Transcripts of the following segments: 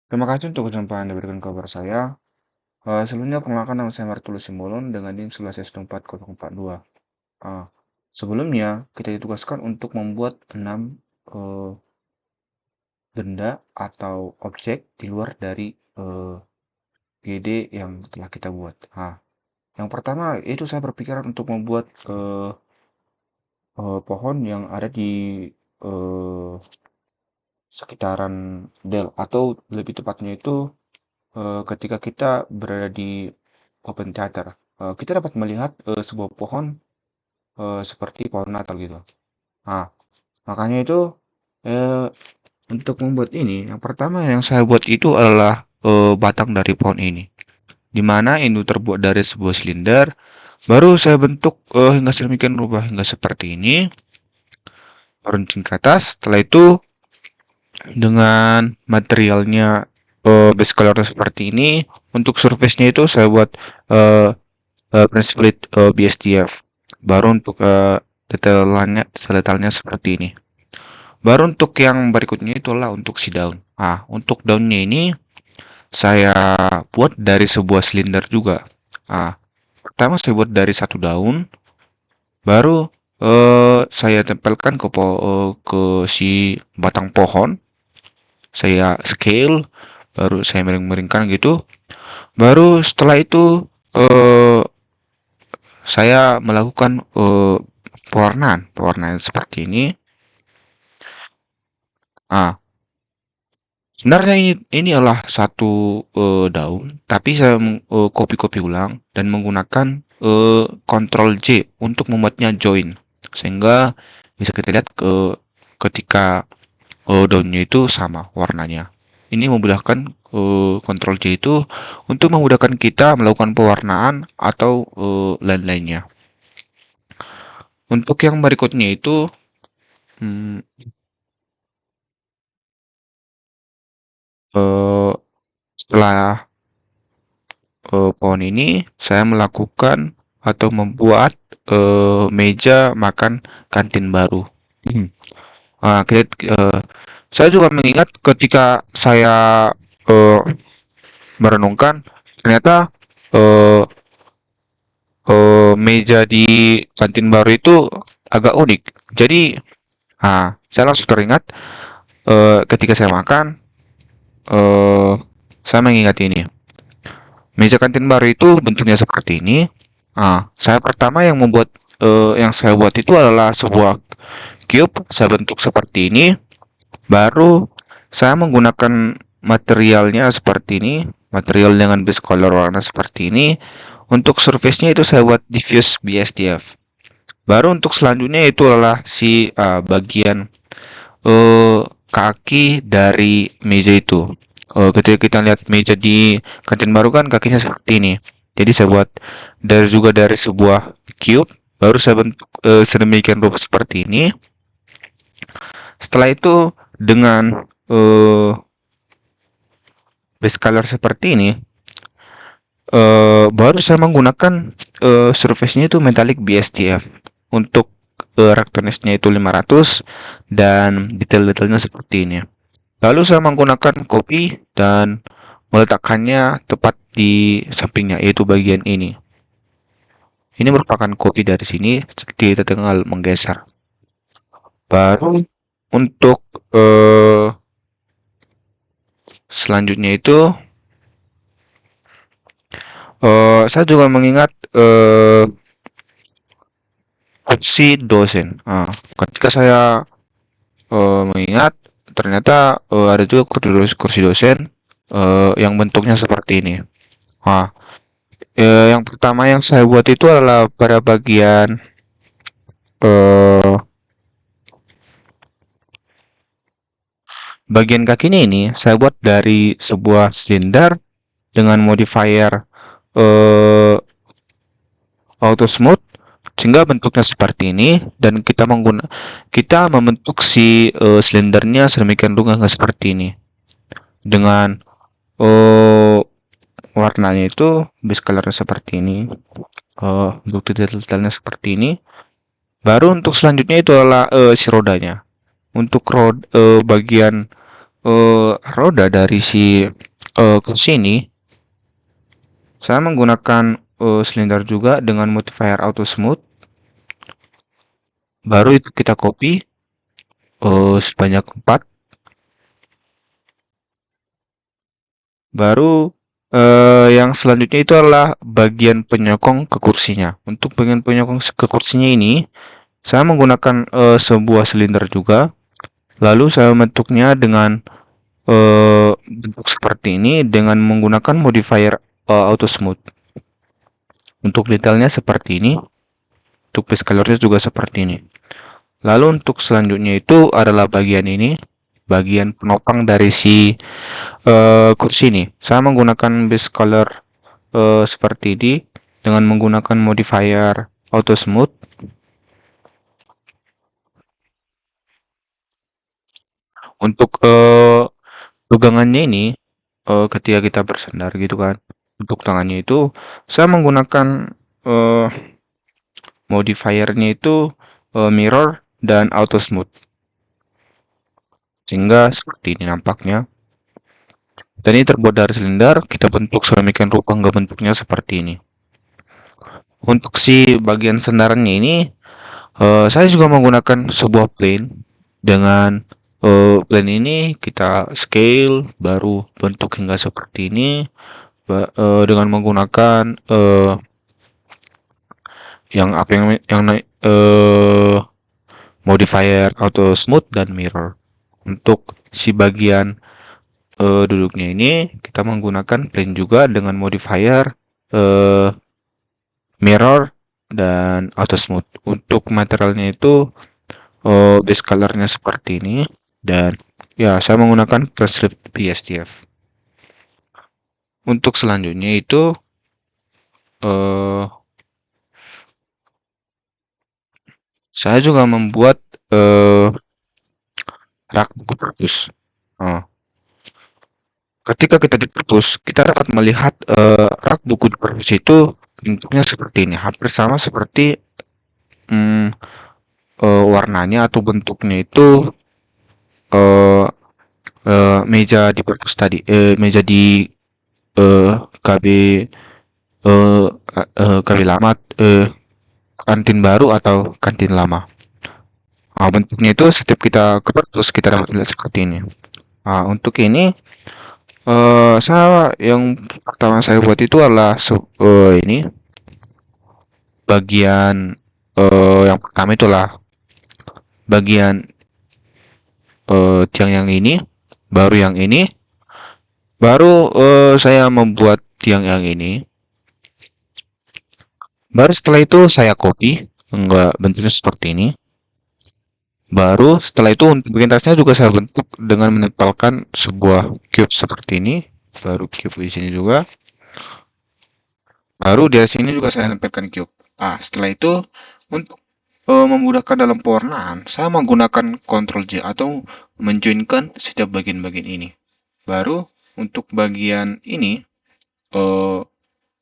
Terima kasih untuk kesempatan yang diberikan kepada saya. Sebelumnya perkenalkan nama saya Martulus Simbolon dengan NIM 11S44042. Sebelumnya kita ditugaskan untuk membuat 6 benda atau objek di luar dari GD yang telah kita buat. Yang pertama itu saya berpikiran untuk membuat pohon yang ada di eh, sekitaran Dell, atau lebih tepatnya itu ketika kita berada di open theater, kita dapat melihat sebuah pohon seperti pohon Natal gitu. Nah, makanya itu eh, untuk membuat ini, yang pertama yang saya buat itu adalah batang dari pohon ini, di mana ini terbuat dari sebuah silinder. Baru saya bentuk hingga sedemikian rupa hingga seperti ini, runcing ke atas. Setelah itu dengan materialnya base color seperti ini, untuk surface-nya itu saya buat eh, Split BSDF. Baru untuk detailnya seperti ini. Baru untuk yang berikutnya itulah untuk si daun. Untuk daunnya ini saya buat dari sebuah silinder juga. Pertama saya buat dari satu daun, baru saya tempelkan ke si batang pohon. Saya scale, baru saya miring-miringkan gitu. Baru setelah itu saya melakukan pewarnaan seperti ini. Ah, Sebenarnya ini adalah satu daun, tapi saya copy ulang dan menggunakan Ctrl J untuk membuatnya join, sehingga bisa kita lihat ketika daunnya itu sama warnanya. Ini memudahkan Ctrl J itu untuk memudahkan kita melakukan pewarnaan atau lain-lainnya. Untuk yang berikutnya itu, hmm, eh, setelah pohon ini, saya melakukan atau membuat meja makan kantin baru. Hmm. Ah, kita, eh, saya juga mengingat ketika saya eh, merenungkan, ternyata eh, meja di kantin baru itu agak unik. Jadi, saya langsung teringat ketika saya makan, eh, saya mengingat ini. Meja kantin baru itu bentuknya seperti ini. Saya pertama yang saya buat itu adalah sebuah cube. Saya bentuk seperti ini. Baru saya menggunakan materialnya seperti ini, material dengan base color warna seperti ini. Untuk surface-nya itu saya buat diffuse BSDF. Baru untuk selanjutnya itu adalah si bagian kaki dari meja itu. Ketika kita lihat meja di kantin baru kan kakinya seperti ini. Jadi saya buat dari sebuah cube, baru saya bentuk sedemikian rupa seperti ini. Setelah itu dengan base color seperti ini, baru saya menggunakan surface-nya itu metallic BSDF. Untuk roughness-nya itu 500 dan detail-detailnya seperti ini. Lalu saya menggunakan kopi dan meletakkannya tepat di sampingnya, yaitu bagian ini. Ini merupakan kopi dari sini, kita tinggal menggeser. Baru untuk selanjutnya itu saya juga mengingat kursi dosen. Ketika saya mengingat, ternyata ada juga kursi dosen yang bentuknya seperti ini. Yang pertama yang saya buat itu adalah pada bagian kakinya ini saya buat dari sebuah silinder dengan modifier auto smooth, sehingga bentuknya seperti ini, dan kita membentuk si silindernya sedemikian rupa seperti ini dengan warnanya itu base colornya seperti ini, untuk detail-detailnya seperti ini. Baru untuk selanjutnya itu adalah si rodanya. Untuk bagian roda dari si kursi ini, saya menggunakan silinder juga dengan modifier auto smooth. Baru itu kita copy sebanyak 4. Baru yang selanjutnya itu adalah bagian penyokong ke kursinya. Untuk bagian penyokong ke kursinya ini, saya menggunakan sebuah silinder juga. Lalu saya membentuknya dengan bentuk seperti ini dengan menggunakan modifier auto smooth. Untuk detailnya seperti ini. Untuk base colornya juga seperti ini. Lalu untuk selanjutnya itu adalah bagian ini, bagian penopang dari si kursi ini. Saya menggunakan base color seperti ini dengan menggunakan modifier auto smooth. Untuk pegangannya ini ketika kita bersandar gitu kan, untuk tangannya itu saya menggunakan modifiernya itu mirror dan auto smooth, sehingga seperti ini nampaknya. Dan ini terbuat dari silinder, kita bentuk sedemikian rupa hingga bentuknya seperti ini. Untuk si bagian sandarannya ini, saya juga menggunakan sebuah plane. Dengan plane ini kita scale, baru bentuk hingga seperti ini. Dengan menggunakan modifier auto smooth dan mirror. Untuk si bagian duduknya ini kita menggunakan plane juga dengan modifier mirror dan auto smooth. Untuk materialnya itu base colornya seperti ini, dan ya saya menggunakan press PSTF. Untuk selanjutnya itu saya juga membuat rak buku perpus. Ketika kita di perpus, kita dapat melihat rak buku di perpus itu bentuknya seperti ini, hampir sama seperti warnanya atau bentuknya itu meja di perpus tadi, meja di KB KB lama, kantin baru atau kantin lama. Bentuknya itu setiap kita ke perpus kita dapat lihat seperti ini. Untuk ini yang pertama saya buat itu adalah ini bagian yang pertama itulah bagian tiang yang ini, baru yang ini, baru saya membuat tiang yang ini. Baru setelah itu saya copy, enggak bentuknya seperti ini. Baru setelah itu untuk bagian atasnya juga saya bentuk dengan menempelkan sebuah cube seperti ini. Baru cube di sini juga. Baru di sini juga saya tempelkan cube. Setelah itu untuk memudahkan dalam pewarnaan, saya menggunakan Ctrl J atau menjoinkan setiap bagian-bagian ini. Baru untuk bagian ini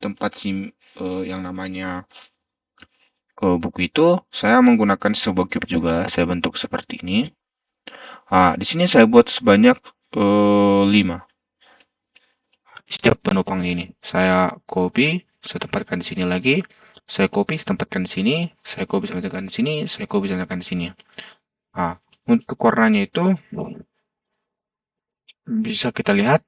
tempat SIM yang namanya buku itu, saya menggunakan sebuah cube juga, saya bentuk seperti ini. Di sini saya buat sebanyak 5. Setiap penopang ini saya copy, saya tempatkan di sini lagi, saya copy, saya tempatkan di sini, saya copy, saya tempatkan di sini, saya copy, saya tempatkan di sini. Untuk warnanya itu bisa kita lihat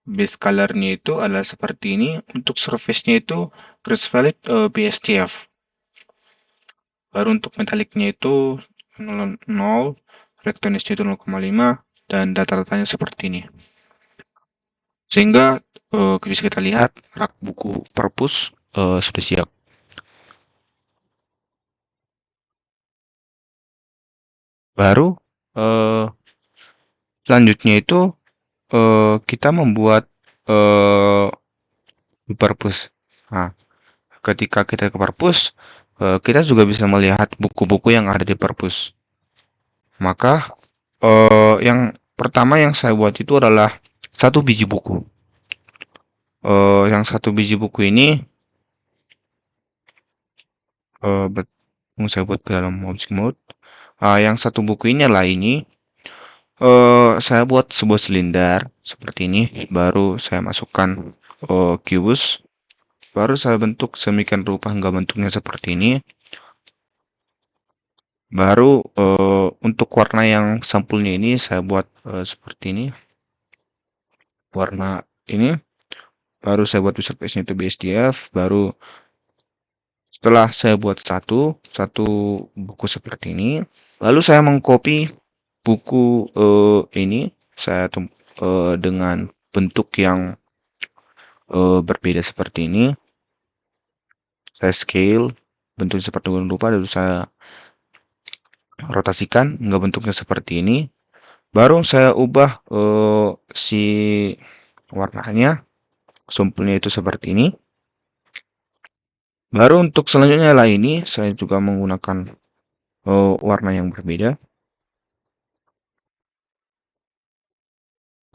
base colornya itu adalah seperti ini. Untuk surface-nya itu Grace Valid BSTF. Baru untuk metallicnya itu 0, rectonisnya itu 0,5, dan data-datanya seperti ini. Sehingga bisa kita lihat rak buku perpus sudah siap. Baru selanjutnya itu kita membuat perpus. Ketika kita ke perpus, kita juga bisa melihat buku-buku yang ada di perpus. Maka yang pertama yang saya buat itu adalah 1 biji buku. Yang 1 biji buku ini saya buat ke dalam object mode. Yang 1 buku ini adalah ini. saya buat sebuah silinder seperti ini, baru saya masukkan kubus, baru saya bentuk semikian rupa hingga bentuknya seperti ini. Baru untuk warna yang sampulnya ini saya buat seperti ini, warna ini. Baru saya buat user base-nya itu BSDF. Baru setelah saya buat satu buku seperti ini, lalu saya mengcopy buku ini, saya dengan bentuk yang berbeda seperti ini. Saya scale bentuknya seperti rupa, lalu saya rotasikan hingga bentuknya seperti ini. Baru saya ubah si warnanya, sampulnya itu seperti ini. Baru untuk selanjutnya lah ini saya juga menggunakan warna yang berbeda.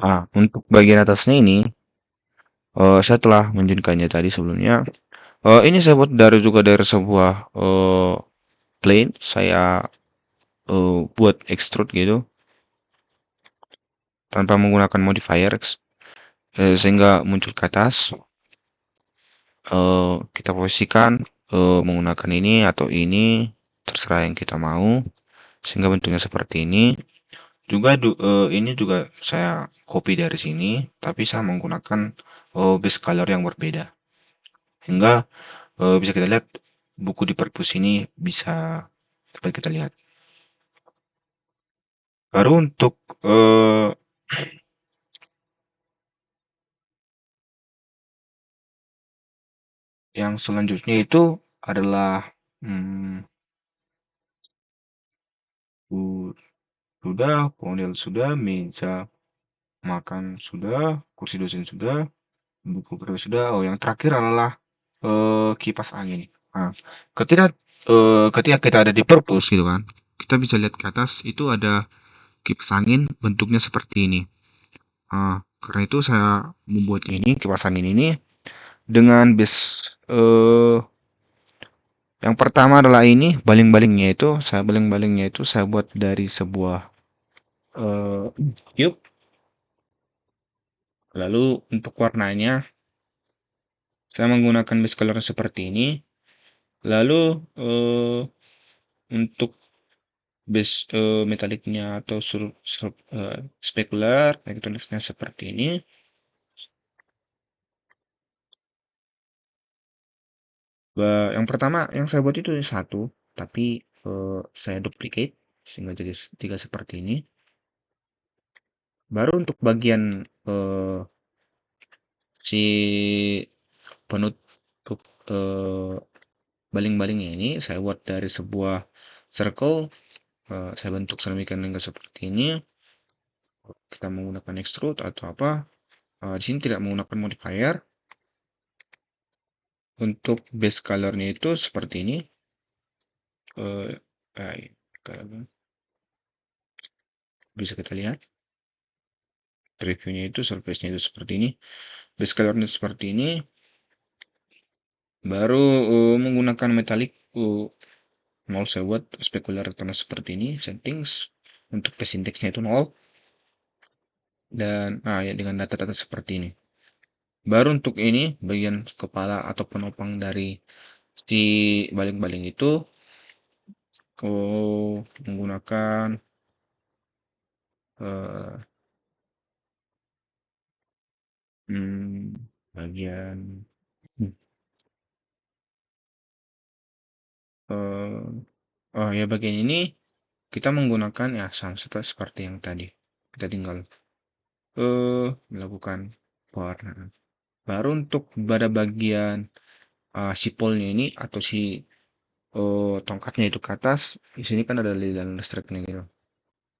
Nah, untuk bagian atasnya ini saya telah menjadikannya tadi sebelumnya. Ini saya buat dari sebuah plane. Saya buat extrude gitu tanpa menggunakan modifier sehingga muncul ke atas. Kita posisikan menggunakan ini atau ini, terserah yang kita mau, sehingga bentuknya seperti ini. Juga ini juga saya copy dari sini, tapi saya menggunakan base color yang berbeda. Hingga bisa kita lihat buku di perpus ini bisa dapat kita lihat. Baru untuk yang selanjutnya itu adalah sudah, ponsel sudah, meja makan sudah, kursi dosen sudah, buku perpus sudah. Oh, yang terakhir adalah kipas angin. Nah, ketika ketika kita ada di perpus gitu kan, kita bisa lihat ke atas itu ada kipas angin bentuknya seperti ini. Karena itu saya membuat ini kipas angin ini dengan base yang pertama adalah ini baling-balingnya itu saya buat dari sebuah cube. Lalu untuk warnanya saya menggunakan base color seperti ini. Lalu untuk base metaliknya atau spekular elektroniknya seperti ini. Yang pertama yang saya buat itu satu, tapi saya duplicate sehingga jadi tiga seperti ini. Baru untuk bagian si penutup baling-balingnya ini saya buat dari sebuah circle. Saya bentuk sedemikian hingga seperti ini. Kita menggunakan extrude atau apa. Di sini tidak menggunakan modifier. Untuk base colornya itu seperti ini. Bisa kita lihat reviewnya itu, surface-nya itu seperti ini, base colornya seperti ini. Baru menggunakan metalik mau saya buat specular karena seperti ini. Settings untuk base indexnya itu 0, dan ya dengan data-data seperti ini. Baru untuk ini bagian kepala atau penopang dari si baling-baling itu menggunakan bagian ya bagian ini kita menggunakan ya sama seperti yang tadi. Kita tinggal melakukan pewarnaan. Baru untuk pada bagian sipolnya ini atau si tongkatnya itu ke atas, di sini kan ada lilitan listriknya gitu.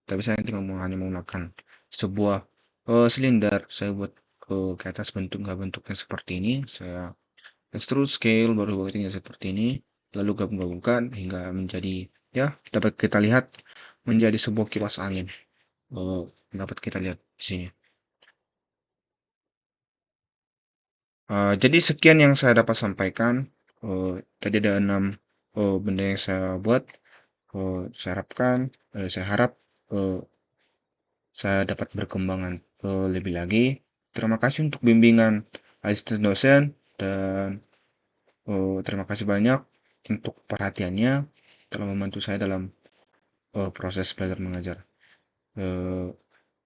Tapi saya tinggal hanya menggunakan sebuah silinder. Saya buat ke atas bentuknya seperti ini. Saya extrude scale baru bentuknya seperti ini. Lalu gabung-gabungkan hingga menjadi, ya dapat kita lihat menjadi sebuah kipas angin. Dapat kita lihat di sini. Jadi sekian yang saya dapat sampaikan. Tadi ada 6 benda yang saya buat. Saya harap saya dapat berkembangan lebih lagi. Terima kasih untuk bimbingan asisten dosen dan terima kasih banyak untuk perhatiannya telah membantu saya dalam proses belajar mengajar. Eh,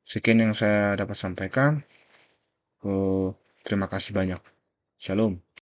Sekian yang saya dapat sampaikan. Terima kasih banyak. Shalom.